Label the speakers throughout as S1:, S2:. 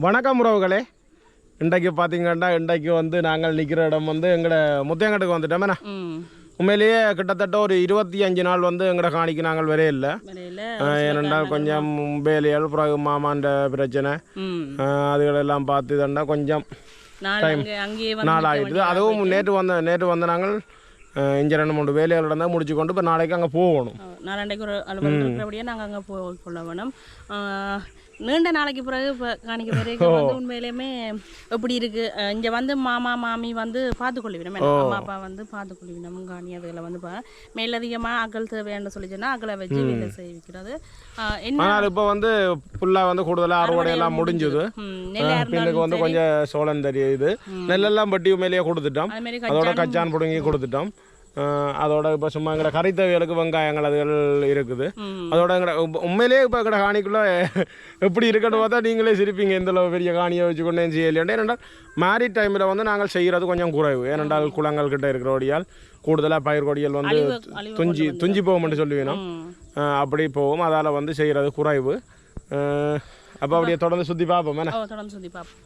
S1: வணக்கம் உறவுகளே. இன்றைக்கு பார்த்தீங்கன்னா இன்றைக்கு வந்து நாங்கள் நிற்கிற இடம் வந்து எங்களோட முத்தையங்கட்டுக்கு வந்துட்டோமேண்ணா. உண்மையிலேயே கிட்டத்தட்ட ஒரு 25 நாள் வந்து எங்களோட காணிக்கு நாங்கள் வரே இல்லை. ஏனென்றால் கொஞ்சம் வேலையால் பிறகு மாமாண்ட பிரச்சனை அதுகளெல்லாம் பார்த்து தண்டா கொஞ்சம் டைம் நாள் ஆகிடுது. அதுவும் நேற்று வந்த நாங்கள் இங்கே 2-3 வேலைகள் இருந்தால் முடிச்சு கொண்டு இப்போ நாளைக்கு அங்கே போகணும்.
S2: நாளைக்கு ஒரு அலுவலகம் இருக்கிறபடியாக நாங்கள் அங்கே போய்கொள்ள வேணும். நீண்ட நாளைக்கு பிறகு இப்போ காணிக்க பிறகு வந்து உண்மையிலேயுமே எப்படி இருக்குது இங்கே வந்து மாமா மாமி வந்து பார்த்துக்கொள்ளுவினோம். அம்மா அப்பா வந்து பார்த்துக்கொள்ளுவினோம். காணி அதுகளை வந்து மேலதிகமாக அக்கள் தேவையானு சொல்லிச்சுன்னா அக்களை வச்சு வேலை செய்விக்கிறது. என்ன
S1: இப்போ வந்து ஃபுல்லாக வந்து கூடுதலாக அறுவடையெல்லாம் முடிஞ்சுது. பின்னுக்கு வந்து கொஞ்சம் சோளம் தெரியுது. நெல்லெல்லாம் பட்டி மேலேயே கொடுத்துட்டோம். அதோட கச்சான் பிடுங்கி கொடுத்துட்டோம். அதோட இப்போ சும்மா எங்கட கறி தேவைகளுக்கு வெங்காயங்கள் அதுகள் இருக்குது. அதோட எங்கட உண்மையிலேயே இப்போ எங்கட காணிக்குள்ளே எப்படி இருக்கட்டும் பார்த்தா நீங்களே சிரிப்பீங்க. இந்த பெரிய காணியை வச்சு கொண்டே செய்யலையாண்டே. ஏனென்றால் மேரிட் டைமில் வந்து நாங்கள் செய்கிறது கொஞ்சம் குறைவு. ஏனென்றால் குளங்கள் கிட்ட இருக்கிறபடியால் கூடுதலாக பயிர் கொடிகள் வந்து துஞ்சி போகும்னு சொல்லுவீனோம். அப்படி போகும். அதால் வந்து செய்கிறது குறைவு. அப்போ அப்படியே தொடர்ந்து சுற்றி பார்ப்போம்.
S2: தொடர்ந்து சுற்றி பார்ப்போம்.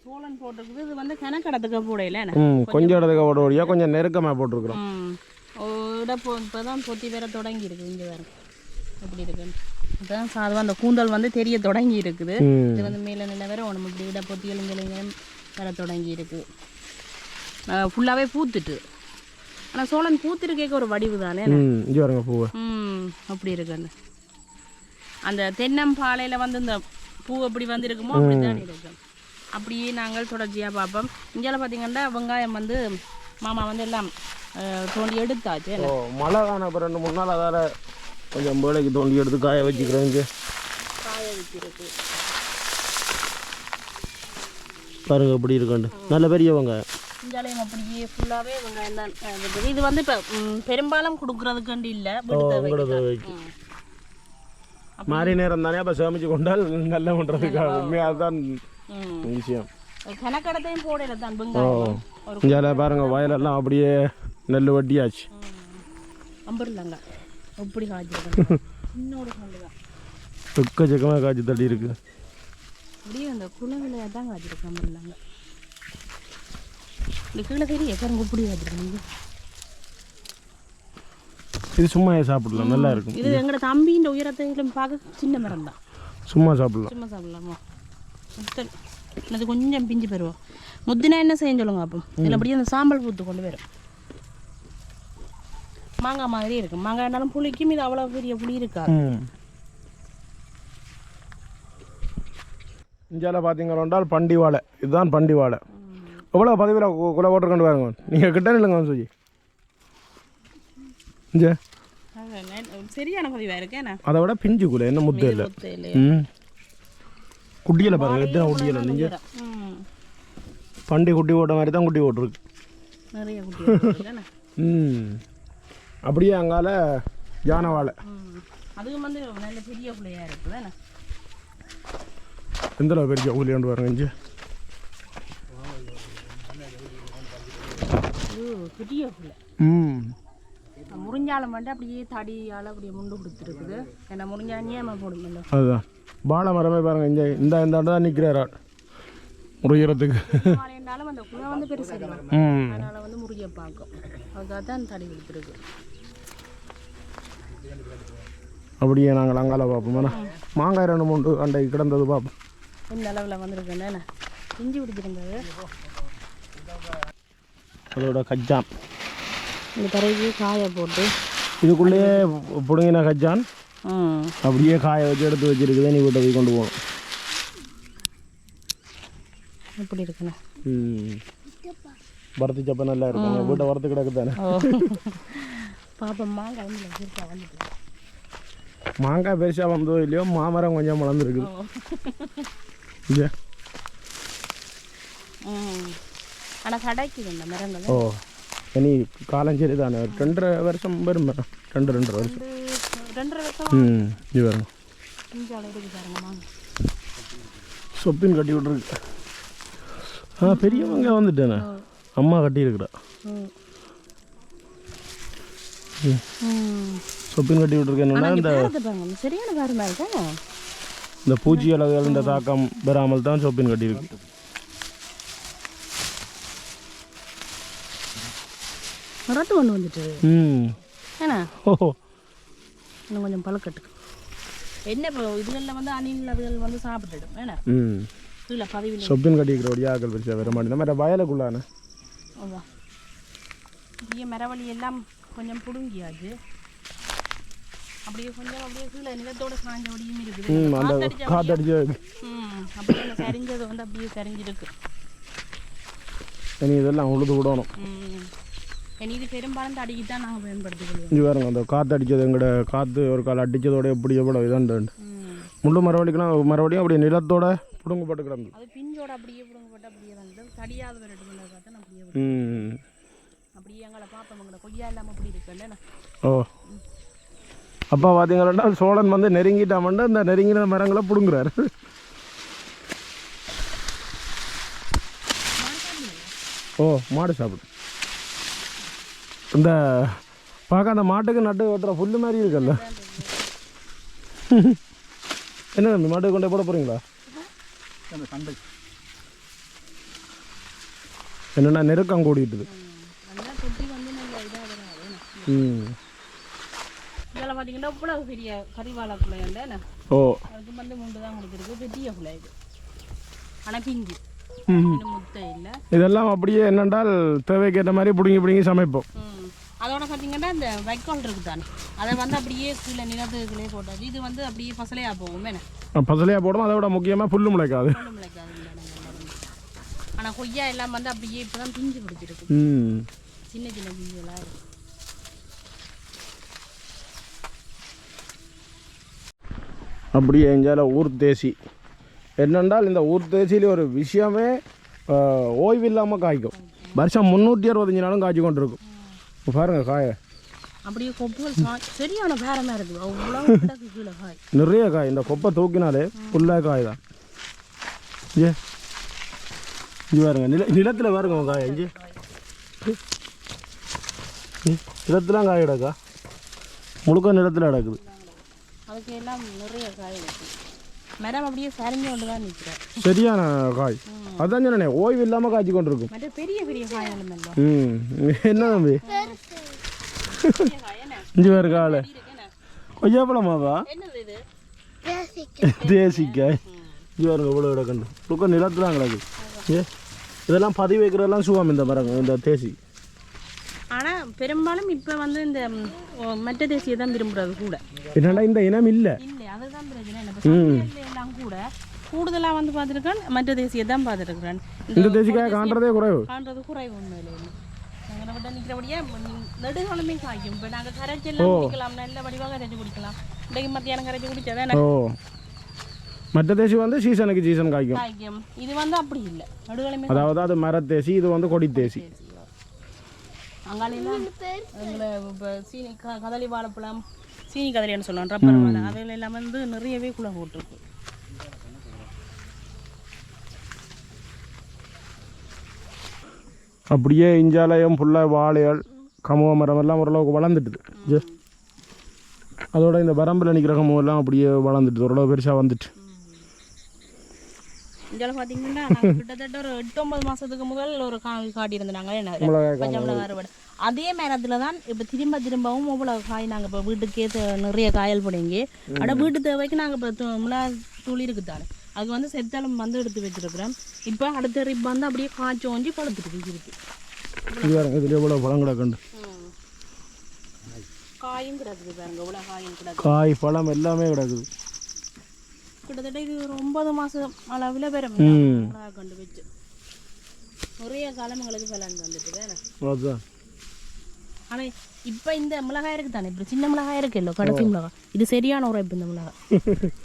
S2: சோளம் போட்டிருக்குது. இது வந்து கணக்கடத்துக்கு போடையில
S1: கொஞ்சம் இடத்துக்கு ஓட கொஞ்சம் நெருக்கமாக போட்டிருக்கிறோம்.
S2: இப்போ தான் பொத்தி வேற தொடங்கி இருக்குது. இங்கே வேறு எப்படி இருக்குன்னு அதுதான் சாதுவாக அந்த கூந்தல் வந்து தெரிய தொடங்கி இருக்குது. இது வந்து மேலே நில வேற ஒன்று இப்படி இட பொத்தி எலுங்கலைங்க வேற தொடங்கி இருக்குது. ஃபுல்லாகவே பூத்துட்டு. ஆனால் சோளம் பூத்திருக்கேக்க ஒரு வடிவு தானே.
S1: பூ
S2: அப்படி இருக்குன்னு அந்த தென்னம்பாலையில் வந்து இந்த பூ எப்படி வந்து இருக்குமோ அப்படி தான் இருக்கும். அப்படியே நாங்கள் தொடர்ச்சியாக பார்ப்போம். இங்கெல்லாம் பார்த்தீங்கன்னா வெங்காயம் வந்து மாமா வந்து எல்லாம் தோண்டி எடுத்தாச்சு.
S1: மழை தானே இப்போ 2-3 நாள் அதால் கொஞ்சம் வேலைக்கு தோண்டி எடுத்து காய வச்சுக்கிறேன். இங்கே
S2: காய வச்சிருக்கு
S1: பாருங்க எப்படி இருக்காண்டு. நல்ல பெரிய வெங்காயம்.
S2: இங்காலையும் அப்படியே ஃபுல்லாகவே வெங்காயம் தான். இது வந்து இப்போ பெரும்பாலும் கொடுக்குறதுக்காண்டி இல்லை.
S1: மாறி நேரம் தானே அப்போ சேமிச்சு கொண்டால் நல்ல பண்ணுறதுக்காக உண்மையாக தான் விஷயம்.
S2: கணக்கடத்தையும் போடல தான் வெங்காயம்.
S1: இங்கே பாருங்க வயலெல்லாம் அப்படியே நெல் வட்டியாச்சு.
S2: அம்பர்லாங்க எப்படி காய்ச்சிருக்காங்க. இன்னொரு சொல்லுதான்
S1: எக்கச்சக்கமாக காய்ச்சி தள்ளி இருக்கு.
S2: அப்படியே அந்த குளவிலையாக தான் காய்ச்சிருக்கு அம்பர்லாங்க. இந்த கீழே தெரிய பாருங்க இப்படி காய்ச்சிருக்காங்க.
S1: இது சும்மா சாப்பிடலாம், நல்லா இருக்கும்.
S2: இது எங்களோட தம்பியின் உயரத்தையும் பார்க்க சின்ன மரம் தான்.
S1: சும்மா சாப்பிடலாம்.
S2: சும்மா சாப்பிடலாமா? அது கொஞ்சம் பிஞ்சு பெறுவோம். முத்தினா என்ன செய்ய சொல்லுங்க. அப்போ இதில் அப்படியே அந்த சாம்பல் பூத்து கொண்டு வரும். மாங்காய் மாதிரி இருக்கும். மாங்காய்னாலும் புளிக்கும். இது அவ்வளோ பெரிய புளி இருக்காது.
S1: இந்தியாவில் பார்த்தீங்கன்னா பண்டி வாழை. இதுதான் பண்டி வாழை. எவ்வளோ பதிவில் குலை போட்டுருக்கொண்டு பாருங்க. நீங்கள் கிட்ட இல்லைங்க சொல்லி
S2: சரியான பதிவாக இருக்கேன்.
S1: அதை விட பிஞ்சு கூட என்ன முத்து இல்லை. குட்டியில் பாருங்க எத்தனை குட்டியில். நீங்கள் பண்டி குட்டி போட்ட மாதிரி தான் குட்டி போட்டிருக்கு.
S2: நிறைய குட்டி.
S1: அப்படியே அங்கால யானை வாழை.
S2: அதுவும் வந்து நல்ல பெரிய பிள்ளையாக இருக்குது.
S1: எந்த பெரிய ஊழியாண்டு பாருங்க. இங்கே
S2: பெரிய பிள்ளை. முறிஞ்சாலம் வந்து அப்படியே தடியால் அப்படியே முண்டு கொடுத்துருக்குது. ஏன்னா முறிஞ்சானியே நம்ம போடுங்க.
S1: அதுதான் வாழை மரமே பாருங்க. இங்கே இந்த தான் நிற்கிறாரா முறிகிறதுக்கு.
S2: வாழைண்டாலும் அந்த குளம் வந்து பெருசு. அதனால வந்து முறிய பார்க்கும். அதுக்காக தான் தடி கொடுத்துருக்கு.
S1: அப்படியே நாங்கள் அங்கால பார்ப்போம். மாங்காய் 2-3 அண்டை கிடந்தது பார்ப்போம்.
S2: இந்த அளவில் வந்துருக்கேன். இஞ்சி பிடிச்சிருந்தது.
S1: அதோட கஜான்
S2: இந்த கரைக்கு காய போட்டு
S1: இதுக்குள்ளேயே பிடுங்கின கஜான் அப்படியே காய வச்சு எடுத்து வச்சிருக்குது. நீ வீட்டை போய் கொண்டு போகணும்.
S2: எப்படி இருக்குண்ணா?
S1: வறுத்து சப்ப நல்லா இருக்கும். வீட்டை வறுத்து கிடக்கு தானே.
S2: பாப்பா மாங்காய் பெருசாக வந்துட்டு.
S1: மாங்காய் பெருசாக வந்ததோ இல்லையோ மாமரம் கொஞ்சம் வளர்ந்துருக்குது. இங்கே
S2: ஆனால் கடைக்குது இந்த மரங்கள்.
S1: ஓ இனி காலம் சரி தானே. 2.5 வருஷம் வரும். 2.5 வருஷம்.
S2: 2.5 வருஷம்.
S1: இது வருங்க. சொப்பின் கட்டி விட்ருக்கு. பெரியவங்க வந்துட்டேனே. அம்மா கட்டியிருக்கிறா. சொப்பின் கட்டி விட்ருக்கேன். இந்த
S2: சரியான பாருமா இருக்கா.
S1: இந்த பூச்சி அளவுகள் இந்த தாக்கம் பெறாமல் தான் சொப்பின் கட்டியிருக்கு.
S2: ரத்து கொண்டு வந்துட்டு ஏன்னா
S1: ஓஹோ
S2: இன்னும் கொஞ்சம் பழக்கட்டுக்கு என்ன இப்போ இதுகளில் வந்து அணில் அதுகள் வந்து சாப்பிட்டுடும் ஏன்னா கீழே பதவியில்
S1: சொப்பின் கட்டிக்கிற ஒரு ஆக்கள் பெருசாக வர மாட்டேன் மற்ற வயலுக்குள்ளான
S2: அதான் இப்படியே மரவழி எல்லாம் கொஞ்சம் பிடுங்கியாச்சு அப்படியே கொஞ்சம் அப்படியே கீழே நிலத்தோட சாஞ்சபடியும் இருக்குது
S1: அந்த காத்தடிச்சு
S2: அப்படியே சரிஞ்சது வந்து அப்படியே சரிஞ்சிருக்கு.
S1: இனி இதெல்லாம் உழுது விடணும்.
S2: இனி இது பெரும்பாலும் தடிக்கு தான் நாங்கள் பயன்படுத்திக்கொள்வோம்.
S1: இது பாருங்க அந்த காற்று அடித்தது எங்கட காற்று ஒரு கால் அடித்ததோட எப்படி எவ்வளோ இதாண்டு முள்ளு மரவழிக்கெல்லாம் மறுபடியும் அப்படியே நிலத்தோட பிடுங்கப்பட்டு கிடந்து
S2: அது பிஞ்சோட அப்படியே பிடுங்கப்பட்டு அப்படியே வந்து தடியாத விரட்டு பார்த்தா அப்படியே அப்படியே எங்களை பார்ப்போம் எங்களை கொய்யா இல்லாமல் அப்படி இருக்குல்ல.
S1: ஓ அப்பா பார்த்தீங்கன்னா சோழன் வந்து நெருங்கிட்டாமண்டு இந்த நெருங்கின மரங்களை பிடுங்குறாரு. ஓ மாடு சாப்பிடு இந்த பார்க்க அந்த மாட்டுக்கு நட்டு வெட்டுற புல்லு மாதிரி இருக்குல்ல. என்ன தம்பி மாட்டுக்கு கொண்டே போட போகிறீங்களா? என்னென்னா நெருக்கம் கூடிட்டுது.
S2: இதெல்லாம் பார்த்தீங்கன்னா இவ்வளவு பெரிய கறிவாழை குலை இல்லை.
S1: ஓ
S2: அதுக்கு வந்து முண்டு தான் கொடுத்துருக்கு பெரிய குலை இது. ஆனால் பிஞ்சு இன்னும் முட்டை இல்லை.
S1: இதெல்லாம் அப்படியே என்னென்றால் தேவைக்கேற்ற மாதிரி பிடுங்கி பிடுங்கி சமைப்போம்.
S2: அதோட பார்த்தீங்கன்னா இந்த வைக்கோல் இருக்குது தானே அதை வந்து அப்படியே கீழே நிலத்துக்குள்ளே போட்டாச்சு. இது வந்து அப்படியே பசலையாக போகும் வேணே
S1: பசலையாக போடும். அதை விட முக்கியமாக புல்லு முளைக்காது.
S2: புல்லு முளைக்காது. ஆனால் கொய்யா எல்லாம் வந்து அப்படியே இப்போ தான் பிஞ்சு பிடிச்சிருக்கு. சின்ன சின்ன பிஞ்சுலாம் இருக்கு.
S1: அப்படியே எஞ்சால ஊர் தேசி என்னென்றால் இந்த ஊர் தேசியிலே ஒரு விஷயமே ஓய்வு இல்லாமல் காய்க்கும். வருஷம் 365 நாளும் காய்ச்சி கொண்டு இருக்கும். பாருங்க காய
S2: அப்படியே கொப்புகள் சரியான பேரமாக இருக்குது. அவ்வளோ கீழே காய்
S1: நிறைய காய். இந்த கொப்பை தூக்கினாலே ஃபுல்லாக காய் தான். ஏ இது பாருங்க நிலத்தில் பாருங்க காய் இஞ்சி நிலத்துலாம் காய் கிடக்கா முழுக்க நிலத்தில் கிடக்குது.
S2: அதுக்கு எல்லாம் நிறைய காய் மரம் அப்படியே சரிஞ்சு கொண்டு தான் நிற்கிறேன்.
S1: சரியான காய் அதான் சொன்னே ஓய்வு இல்லாமல் காய்ச்சி கொண்டு இருக்கும்.
S2: பெரிய பெரிய காய்
S1: என்ன தம்பி இஞ்சி வேறு காலை கொய்யாப்பழமாவா தேசிக்காய் இஞ்சி வேறுங்க இவ்வளோ கிடக்கண்டு முழுக்க நிலத்துலாம் கிடக்கு. ஏ இதெல்லாம் பதிவு வைக்கிறதெல்லாம் சுவாமி இந்த மரங்க இந்த தேசி.
S2: ஆனால் பெரும்பாலும் இப்போ வந்து இந்த மற்ற தேசியை தான் விரும்புறது கூட.
S1: என்னடா இந்த இனம் இல்லை
S2: இல்லை அதுதான் பிரச்சனை. எல்லாம் கூட கூடுதலாக வந்து பார்த்துருக்கேன் மற்ற தேசியை தான் பார்த்துருக்குறேன்.
S1: இந்த தேசிக்காய் காண்றதே குறைவு
S2: உண்மையிலே நாங்கள் விட நிற்கிறபடியே நெடுகாலமே காய்க்கும். இப்போ நாங்கள் கரைச்செல்லாம் குடிக்கலாம் நல்ல வடிவாக கரைச்சி குடிக்கலாம். இன்றைக்கு மத்தியானம் கரைச்சி குடிச்சதானே.
S1: மற்ற தேசி வந்து சீசன் காய்க்கும்.
S2: இது வந்து அப்படி இல்லை நடுகாலமே.
S1: அதாவது அது மரத்தேசி இது வந்து கொடி தேசி.
S2: அங்காலையெல்லாம் எங்களை இப்போ சீனி கதளி வாழைப்பழம் சீனி கதலின்னு சொல்லுவோம் ரப்பர் வாழை அதில் எல்லாம் வந்து நிறையவே குலை போட்டிருக்கு.
S1: அப்படியே இஞ்சாலயம் ஃபுல்லாக வாழைகள் கமுக மரம் எல்லாம் ஓரளவுக்கு வளர்ந்துட்டுது. அதோட இந்த வரம்பில் நிற்கிற கமுகம் எல்லாம் அப்படியே வளர்ந்துட்டு ஓரளவு பெருசாக வந்துட்டு.
S2: இதில் பார்த்தீங்கன்னா நாங்கள் கிட்டத்தட்ட ஒரு 8-9 மாதத்துக்கு முதல் ஒரு காட்டியிருந்தாங்க பச்சை மிளகாய் அறுவடை. அதே நேரத்தில் தான் இப்போ திரும்பவும் அவ்வளோ காய் நாங்கள் இப்போ வீட்டுக்கே நிறைய காயல் போடுங்க. ஆனால் வீட்டு தேவைக்கு நாங்கள் இப்போ மிளகாய் தூள் இருக்குதானே அதுக்கு வந்து செத்தளம் வந்து எடுத்து வச்சுருக்குறோம். இப்போ அடுத்த ரிப் வந்து அப்படியே காய்ச்சி ஓஞ்சி பழுத்துட்டு இருக்கு.
S1: இதில் எவ்வளோ பழம் கிடக்குண்டு
S2: காயும் கிடக்குது பாருங்க. எவ்வளோ காயும் கிடக்குது.
S1: காய் பழம் எல்லாமே கிடக்குது.
S2: கிட்டத்தட்ட இது ஒரு 9 மாதம் அளவில் பெறும் கொண்டு வச்சு நிறைய காலம் எங்களுக்கு பலன் வந்துட்டு தானே. ஆனால் இப்போ இந்த மிளகாய் இருக்குது தானே இப்போ சின்ன மிளகாய் இருக்கு இல்லை கடுப்பி மிளகாய் இது சரியான உரைப்பு. இந்த மிளகாய்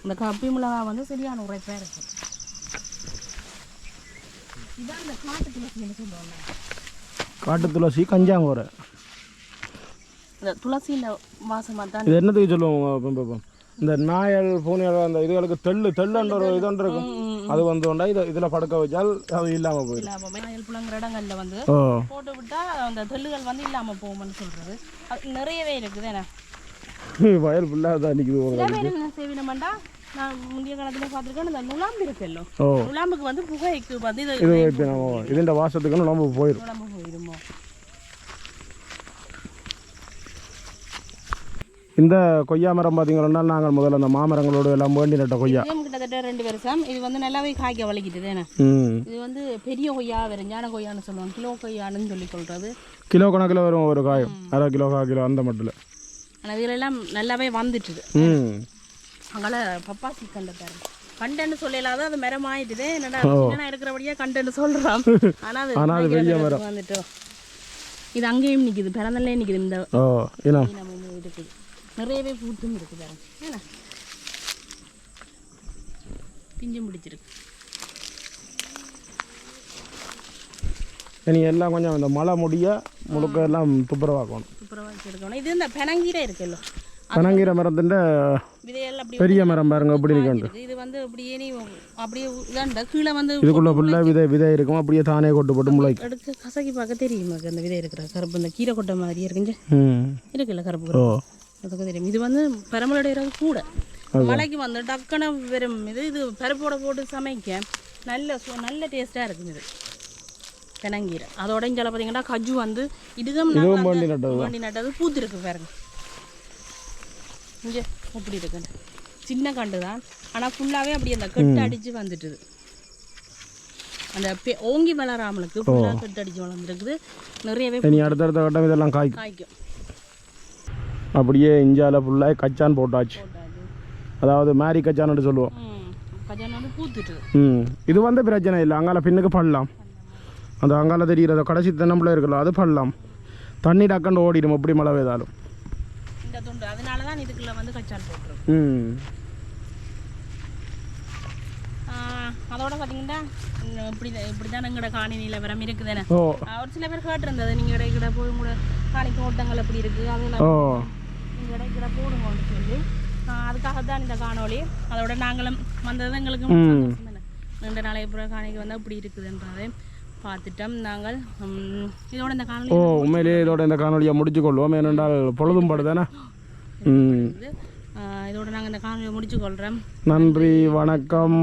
S2: இந்த கப்பி மிளகாய் வந்து சரியான உரைப்பாக இருக்கு. இதான் இந்த காட்டு துளசின்னு சொல்லுவாங்க.
S1: காட்டு துளசி கஞ்சாங்கோரை
S2: இந்த துளசியில் வாசமாக தான்.
S1: இது என்னத்துக்கு சொல்லுவோம் இந்த நாயல் பூனையல் அந்த இதுகளுக்கு தெள்ளுன்ற ஒரு இதுன்னு இருக்கும். அது வந்து உண்டா இதில் படுக்க வச்சால் அது இல்லாமல் போயிடும்.
S2: நாயல் புலங்கிற இடங்களில் வந்து போட்டு விட்டால் அந்த தெள்ளுகள் வந்து இல்லாமல் போகும்னு சொல்கிறது அது நிறையவே இருக்குது. ஏன்னா
S1: வயல் ஃபுல்லாக தான் நிற்குது.
S2: என்ன செய்வினமெண்டா நான் முந்தைய காலத்தில் பார்த்துருக்கேன் இந்த நுழாம்பு இருக்குல்லோ நுழாம்புக்கு வந்து புகைக்கு வந்து
S1: இதுண்ட வாசத்துக்கு நுழாம்பு போயிடும்
S2: நுழாம்பு போயிடுமோ.
S1: இந்த கொய்யா மரம் பார்த்தீங்கன்னா நாங்கள் முதல்ல அந்த மாமரங்களோடு எல்லாம் வேண்டி நட்ட கொய்யா
S2: கிட்டத்தட்ட 2 வருஷம். இது வந்து நல்லாவே காய்க்க வலிக்கிட்டு ஏன்னா இது வந்து பெரிய கொய்யா வரும் ஞான கொய்யான்னு சொல்லுவாங்க, கிலோ கொய்யான்னு சொல்லி சொல்கிறது.
S1: கிலோ கணக்கில் வரும் ஒரு காயம், அரை கிலோ 1/4 கிலோ அந்த மட்டும்.
S2: ஆனால் இதிலெல்லாம் நல்லாவே வந்துட்டுது. அங்கே பப்பாசி கண்டை பாருங்க, கண்டன்னு சொல்லலாத அது மரம் ஆயிட்டுது. என்னடா சின்ன இருக்கிறபடியா கண்டன்னு சொல்கிறான், ஆனால் அது பெரிய மரம் வந்துட்டோம். இது அங்கேயும் நிற்கிது, பிறந்தல்லே நிற்கிது. இந்த இருக்குது நிறையவே பூத்தும் இருக்குது பாருங்க, ஏன்னா பிஞ்சும் பிடிச்சிருக்கு.
S1: நீ எல்லாம் கொஞ்சம் இந்த மழை முடிய முழுக்க எல்லாம் துப்புரவாக்கணும்,
S2: துப்புரவாக்கி எடுக்கணும். இது இந்த பெனங்கீரை இருக்குல்ல,
S1: பெனங்கீரை மரத்தின்
S2: விதையெல்லாம்
S1: பெரிய மரம் பாருங்க எப்படி இருக்கு.
S2: இது வந்து அப்படியே நீ அப்படியே இதாண்ட கீழே வந்து
S1: இதுக்குள்ள ஃபுல்லாக விதை இருக்கும், அப்படியே தானே கொட்டு போட்டு முளைக்கும்.
S2: எடுத்து கசக்கி பார்க்க தெரியும் அந்த விதை இருக்கிற கருப்பு, இந்த கீரை கொட்டை மாதிரியே இருக்குங்க இருக்குல்ல கருப்பு, அதுக்கு தெரியும். இது வந்து பெரம்பலோட கூட மலைக்கு வந்து டக்குன்னு வெறும் இது பருப்போட போட்டு சமைக்க நல்ல டேஸ்ட்டாக இருக்குது இது பெனங்கீரை. அதோட இங்கே பார்த்தீங்கன்னா கஜு வந்து இதுவும் வண்டி நட்டது பூத்து இருக்கு பாருங்க. இங்கே அப்படி இருக்குங்க, சின்ன கண்டு தான், ஆனால் ஃபுல்லாகவே அப்படி அந்த கட்டு அடித்து வந்துட்டுது. அந்த ஓங்கி வளராமலுக்கு ஃபுல்லாக கட்டு அடித்து வளர்ந்துருக்குது நிறையவே.
S1: அடுத்தடுத்த கட்டம் இதெல்லாம்
S2: காய்க்கும்.
S1: அப்படியே இஞ்சால ஃபுல்லாக கச்சான் போட்டாச்சு, அதாவது மேரி கச்சான்னு சொல்லுவோம்.
S2: கச்சான் வந்து பூத்துட்டு
S1: இது வந்து பிரச்சனை இல்லை, அங்கால பின்னுக்கு படலாம். அந்த அங்கால தெரிகிறத கடைசி தென்னம்பிள்ளை இருக்கலாம், அது படலாம். தண்ணி டக்குன்னு ஓடிடும் எப்படி மழை பெய்தாலும்.
S2: இந்த துண்டு அதனால தான் இதுக்குள்ள வந்து கச்சான் போட்டுரும். அதோட பார்த்தீங்கன்னா இப்படி தான் எங்களோட காணி நிலவரம் இருக்குதுன்னு ஒரு சில பேர் கேட்டிருந்தது, நீங்கள் இடைக்கிட போய் உங்களோட காணி தோட்டங்கள் எப்படி இருக்குது அதெல்லாம் நீங்கள் இடைக்கிட போடுங்கன்னு சொல்லி, அதுக்காக தான் இந்த காணொலி. அதோட நாங்களும் வந்தது எங்களுக்கு நீண்ட நாளைய பிறகு காணிக்கு வந்து அப்படி இருக்குதுன்றதை பார்த்துட்டோம் நாங்கள். இதோட இந்த காணொலி
S1: உண்மையிலேயே இதோட இந்த காணொலியை முடிச்சு கொள்வோம், ஏனென்றால் பொழுதும் படுதானே.
S2: இதோட நாங்கள் இந்த காணொலியை முடிச்சு கொள்கிறோம்.
S1: நன்றி, வணக்கம்.